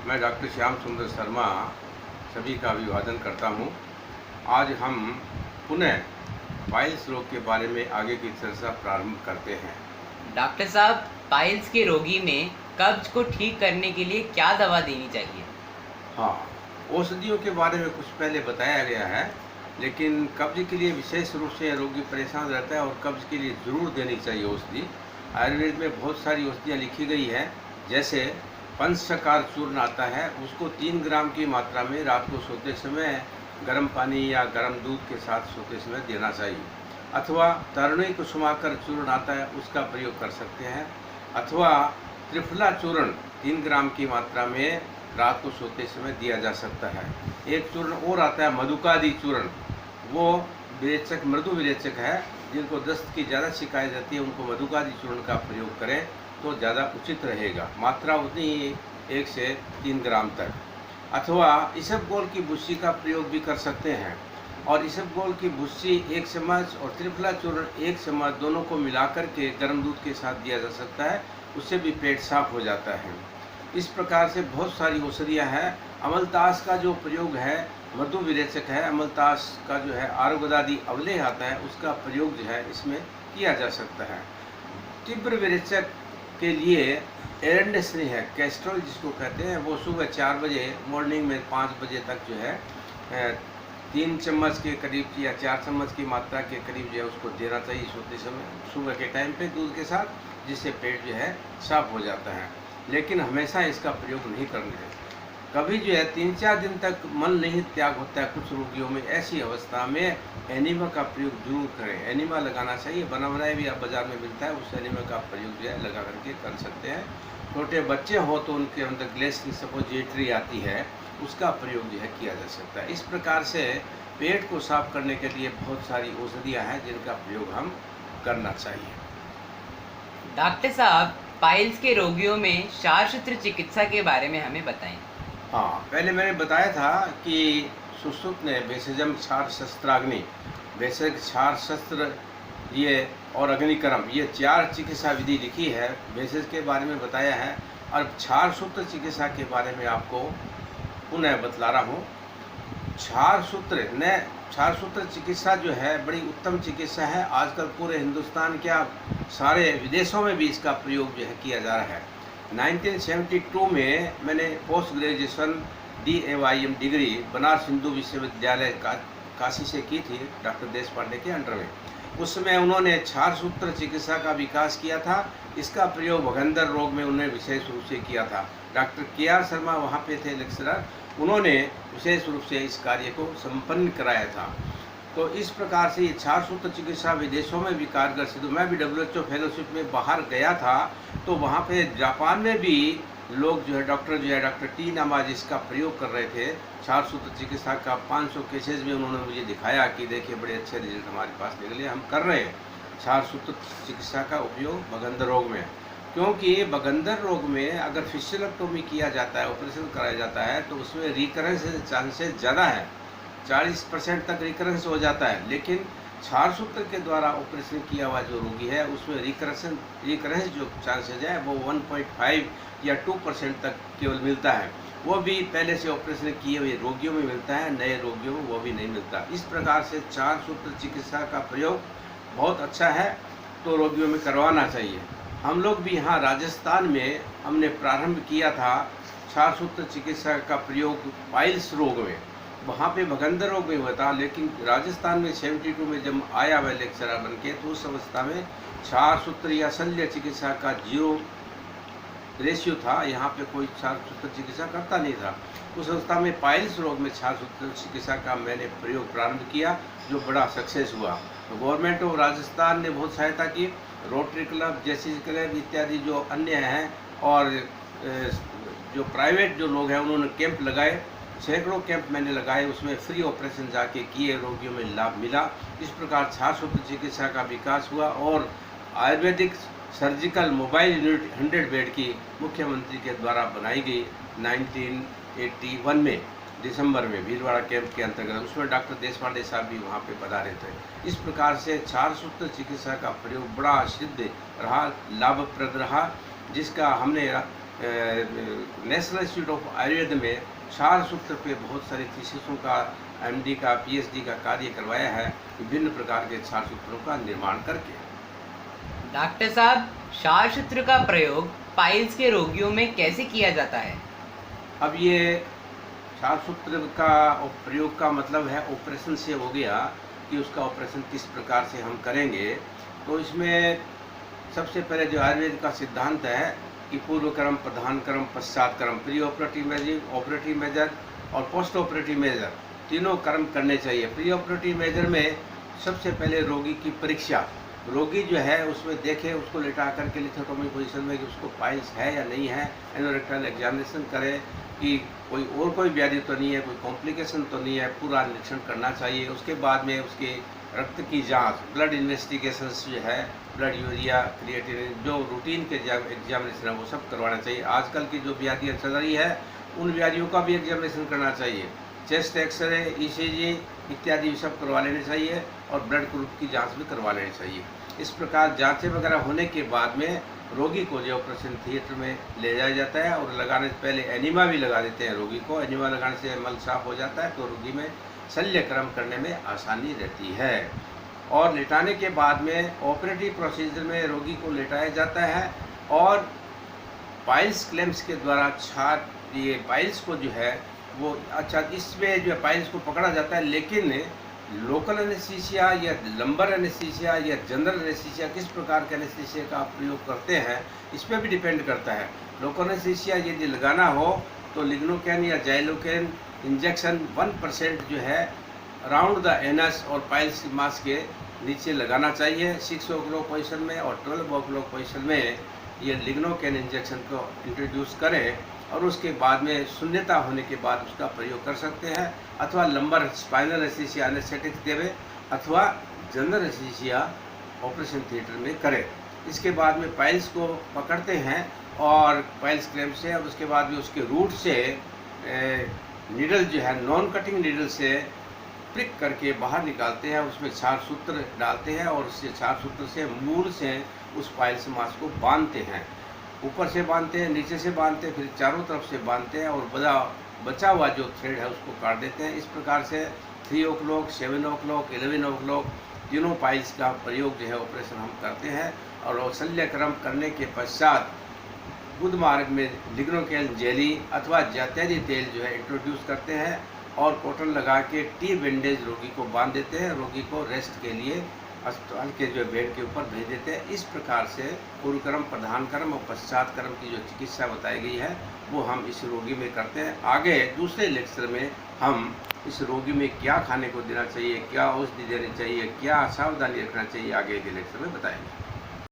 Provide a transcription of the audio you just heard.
मैं डॉक्टर श्याम सुंदर शर्मा सभी का अभिवादन करता हूं। आज हम पुनः पाइल्स रोग के बारे में आगे की चर्चा प्रारंभ करते हैं। डॉक्टर साहब, पाइल्स के रोगी में कब्ज को ठीक करने के लिए क्या दवा देनी चाहिए? हाँ, औषधियों के बारे में कुछ पहले बताया गया है, लेकिन कब्ज के लिए विशेष रूप से रोगी परेशान रहता है और कब्ज के लिए ज़रूर देनी चाहिए औषधि। आयुर्वेद में बहुत सारी औषधियाँ लिखी गई है, जैसे पंचशकार चूर्ण आता है, उसको 3 ग्राम की मात्रा में रात को सोते समय गर्म पानी या गर्म दूध के साथ सोते समय देना चाहिए। अथवा तरुणी कुसुमाकर चूर्ण आता है, उसका प्रयोग कर सकते हैं। अथवा त्रिफला चूर्ण 3 ग्राम की मात्रा में रात को सोते समय दिया जा सकता है। एक चूर्ण और आता है मधुकादि चूर्ण, वो विरेचक मृदु विरेचक है। जिनको दस्त की ज़्यादा शिकायत रहती है उनको मधुकादि चूर्ण का प्रयोग करें तो ज़्यादा उचित रहेगा। मात्रा उतनी ही 1 से 3 ग्राम तक। अथवा इसबगोल की भुस्सी का प्रयोग भी कर सकते हैं, और इसबगोल की भुस्सी 1 चम्मच और त्रिफला चूर्ण 1 चम्मच दोनों को मिलाकर के गर्म दूध के साथ दिया जा सकता है, उससे भी पेट साफ हो जाता है। इस प्रकार से बहुत सारी औषधियाँ हैं। अमलतास का जो प्रयोग है मृदु विरेचक है। अमलतास का जो है आरुगदादि अवलेह आता है, उसका प्रयोग जो है इसमें किया जा सकता है। तीव्र विरेचक के लिए एरेंडेसनी है, कैस्ट्रोल जिसको कहते हैं, वो सुबह 4 बजे मॉर्निंग में 5 बजे तक जो है 3 चम्मच के करीब या 4 चम्मच की मात्रा के करीब जो है उसको देना चाहिए सोते समय सुबह के टाइम पे दूध के साथ, जिससे पेट जो है साफ हो जाता है। लेकिन हमेशा इसका प्रयोग नहीं करना है। कभी जो है 3-4 दिन तक मल नहीं त्याग होता है कुछ रोगियों में, ऐसी अवस्था में एनिमा का प्रयोग जरूर करें। एनिमा लगाना चाहिए, बना बनाया भी आप बाज़ार में मिलता है, उस एनिमा का प्रयोग जो है लगा करके कर सकते हैं। छोटे बच्चे हो तो उनके अंदर ग्लेसिन सपोजिटरी आती है, उसका प्रयोग जो है किया जा सकता है। इस प्रकार से पेट को साफ करने के लिए बहुत सारी औषधियाँ हैं जिनका प्रयोग हम करना चाहिए। डॉक्टर साहब, पाइल्स के रोगियों में क्षारसूत्र चिकित्सा के बारे में हमें बताएं। हाँ, पहले मैंने बताया था कि सुश्रुत ने भेषजम क्षार शस्त्राग्नि, भेषज क्षार शस्त्र ये और अग्निकर्म, ये 4 चिकित्सा विधि लिखी है। भेषज के बारे में बताया है, और क्षार सूत्र चिकित्सा के बारे में आपको पुनः बतला रहा हूँ। क्षार सूत्र चिकित्सा जो है बड़ी उत्तम चिकित्सा है। आजकल पूरे हिंदुस्तान क्या सारे विदेशों में भी इसका प्रयोग जो है किया जा रहा है। 1972 में मैंने post graduation DAYM degree Banaras Hindu विश्वविद्यालय काशी से की थी, डॉक्टर देश पांडे के अंडर में। उस समय उन्होंने क्षार सूत्र चिकित्सा का विकास किया था। इसका प्रयोग भगंदर रोग में उन्होंने विशेष रूप से किया था। डॉक्टर KR शर्मा वहाँ पे थे लेक्चरर, उन्होंने विशेष रूप से इस कार्य को संपन्न कराया था। तो इस प्रकार से ये क्षार सूत्र चिकित्सा विदेशों में भी कारगर सिद्ध। मैं भी WHO फेलोशिप में बाहर गया था, तो वहाँ पे जापान में भी लोग जो है डॉक्टर T नामाज इसका प्रयोग कर रहे थे। क्षार सूत्र चिकित्सा का 500 केसेज में उन्होंने मुझे दिखाया कि देखिए बड़े अच्छे रिजल्ट हमारे पास निकले, हम कर रहे हैं क्षार सूत्र चिकित्सा का उपयोग बगंदर रोग में। क्योंकि बगंदर रोग में अगर फिस्टुलेक्टोमी किया जाता है, ऑपरेशन कराया जाता है, तो उसमें रिकरेंस चांसेस ज़्यादा है, 40% तक रिकरेंस हो जाता है। लेकिन क्षार सूत्र के द्वारा ऑपरेशन किया हुआ जो रोगी है उसमें रिकरेंस जो चांसेज है वो 1.5 या 2% तक केवल मिलता है। वो भी पहले से ऑपरेशन किए हुए रोगियों में मिलता है, नए रोगियों में वो भी नहीं मिलता। इस प्रकार से क्षार सूत्र चिकित्सा का प्रयोग बहुत अच्छा है, तो रोगियों में करवाना चाहिए। हम लोग भी यहाँ राजस्थान में हमने प्रारंभ किया था क्षार सूत्र चिकित्सा का प्रयोग पाइल्स रोग में। वहाँ पे भगंदर रोग में हुआ था, लेकिन राजस्थान में 72 में जब आया वह लेक्चरर बन के, तो उस अवस्था में क्षार सूत्र या शल्य चिकित्सा का 0 रेशियो था। यहाँ पे कोई क्षार सूत्र चिकित्सा करता नहीं था। उस अवस्था में पाइल्स रोग में क्षार सूत्र चिकित्सा का मैंने प्रयोग प्रारंभ किया, जो बड़ा सक्सेस हुआ। तो गवर्नमेंट ऑफ राजस्थान ने बहुत सहायता की। रोटरी क्लब, जैसी क्लब इत्यादि जो अन्य हैं, और जो प्राइवेट जो लोग हैं उन्होंने कैंप लगाए, सैकड़ों कैंप मैंने लगाए, उसमें फ्री ऑपरेशन जाके किए, रोगियों में लाभ मिला। इस प्रकार क्षार सूत्र चिकित्सा का विकास हुआ, और Ayurvedic surgical mobile unit 100 bed की मुख्यमंत्री के द्वारा बनाई गई 1981 में दिसंबर में भीलवाड़ा कैंप के अंतर्गत। उसमें डॉक्टर देश पांडे साहब भी वहाँ पे पधारे थे। इस प्रकार से क्षार सूत्र चिकित्सा का प्रयोग बड़ा सिद्ध रहा, लाभप्रद रहा, जिसका हमने नेशनल इंस्टीट्यूट ऑफ आयुर्वेद में क्षार सूत्र पे बहुत सारी थीसिसों का, एमडी का, पीएचडी का कार्य करवाया है, विभिन्न प्रकार के क्षार सूत्रों का निर्माण करके। डॉक्टर साहब, क्षार सूत्र का प्रयोग पाइल्स के रोगियों में कैसे किया जाता है? अब ये क्षार सूत्र का प्रयोग का मतलब है ऑपरेशन से हो गया कि उसका ऑपरेशन किस प्रकार से हम करेंगे। तो इसमें सबसे पहले जो आयुर्वेद का सिद्धांत है कि पूर्व क्रम, प्रधान क्रम, पश्चात क्रम, pre operative measure, operative measure और पोस्ट ऑपरेटिव मेजर, तीनों कर्म करने चाहिए। प्री ऑपरेटिव मेजर में सबसे पहले रोगी की परीक्षा, रोगी जो है उसमें देखे, उसको लेटा करके लिथोटोमी पोजीशन में कि उसको पाइल्स है या नहीं है, एनोरेक्टल एग्जामिनेशन करे कि कोई व्याधि तो नहीं है, कोई कॉम्प्लिकेशन तो नहीं है, पूरा निरीक्षण करना चाहिए। उसके बाद में उसके रक्त की जांच, ब्लड इन्वेस्टिगेशंस जो है, ब्लड यूरिया, क्रिएटिनिन, जो रूटीन के एग्जामिनेशन है वो सब करवाना चाहिए। आजकल की जो व्याधियाँ चल रही है उन व्याधियों का भी एग्जामिनेशन करना चाहिए। चेस्ट एक्सरे, ईसीजी इत्यादि सब करवा लेने चाहिए और ब्लड ग्रुप की जांच भी करवा लेनी चाहिए। इस प्रकार जांचें वगैरह होने के बाद में रोगी को जो ऑपरेशन थिएटर में ले जाया जाता है और लगाने से पहले एनीमा भी लगा देते हैं रोगी को। एनीमा लगाने से मल साफ हो जाता है तो रोगी में शल्य क्रम करने में आसानी रहती है। और लेटाने के बाद में ऑपरेटिव प्रोसीजर में रोगी को लेटाया जाता है और पाइल्स क्लैंप्स के द्वारा ये पाइल्स को जो है वो इसमें जो है पाइल्स को पकड़ा जाता है, लेकिन लोकल एनेस्थीसिया या लंबर एनेस्थीसिया या जनरल एनेस्थीसिया किस प्रकार के एनेस्थीसिया का आप प्रयोग करते हैं इस पर भी डिपेंड करता है। लोकल एनेस्थीसिया यदि लगाना हो तो लिग्नोकेन या जाइलोकेन इंजेक्शन 1% जो है अराउंड द एनस और पाइल्स मास के नीचे लगाना चाहिए। 6 o'clock पोजिशन में और 12 o'clock पोजिशन में ये लिग्नोकेन इंजेक्शन को इंट्रोड्यूस करें और उसके बाद में शून्यता होने के बाद उसका प्रयोग कर सकते हैं, अथवा लंबर स्पाइनल एनेस्थीसिया एनेस्थेटिक्स देवे अथवा जनरल एनेस्थीसिया ऑपरेशन थिएटर में करें। इसके बाद में पाइल्स को पकड़ते हैं और पाइल्स क्लैंप से, और उसके बाद में उसके रूट से नीडल जो है नॉन कटिंग नीडल से प्रिक करके बाहर निकालते हैं, उसमें क्षार सूत्र डालते हैं और उससे क्षार सूत्र से मूल से उस पाइल्स मास को बांधते हैं। ऊपर से बांधते हैं, नीचे से बांधते हैं, फिर चारों तरफ से बांधते हैं और बचा हुआ जो थ्रेड है उसको काट देते हैं। इस प्रकार से 3 o'clock, 7 o'clock, 11 o'clock तीनों पाइल्स का प्रयोग जो है ऑपरेशन हम करते हैं। और शल्य क्रम करने के पश्चात गुद मार्ग में लिग्नोकेन जेली अथवा जात्यरी तेल जो है इंट्रोड्यूस करते हैं और कॉटन लगा के टी बैंडेज रोगी को बांध देते हैं। रोगी को रेस्ट के लिए अस्पताल के जो बेड के ऊपर भेज देते हैं। इस प्रकार से पूर्व क्रम, प्रधान क्रम और पश्चात क्रम की जो चिकित्सा बताई गई है वो हम इस रोगी में करते हैं। आगे दूसरे लेक्चर में हम इस रोगी में क्या खाने को देना चाहिए, क्या औषधि देनी चाहिए, क्या सावधानी रखना चाहिए, आगे के लेक्चर में बताएंगे।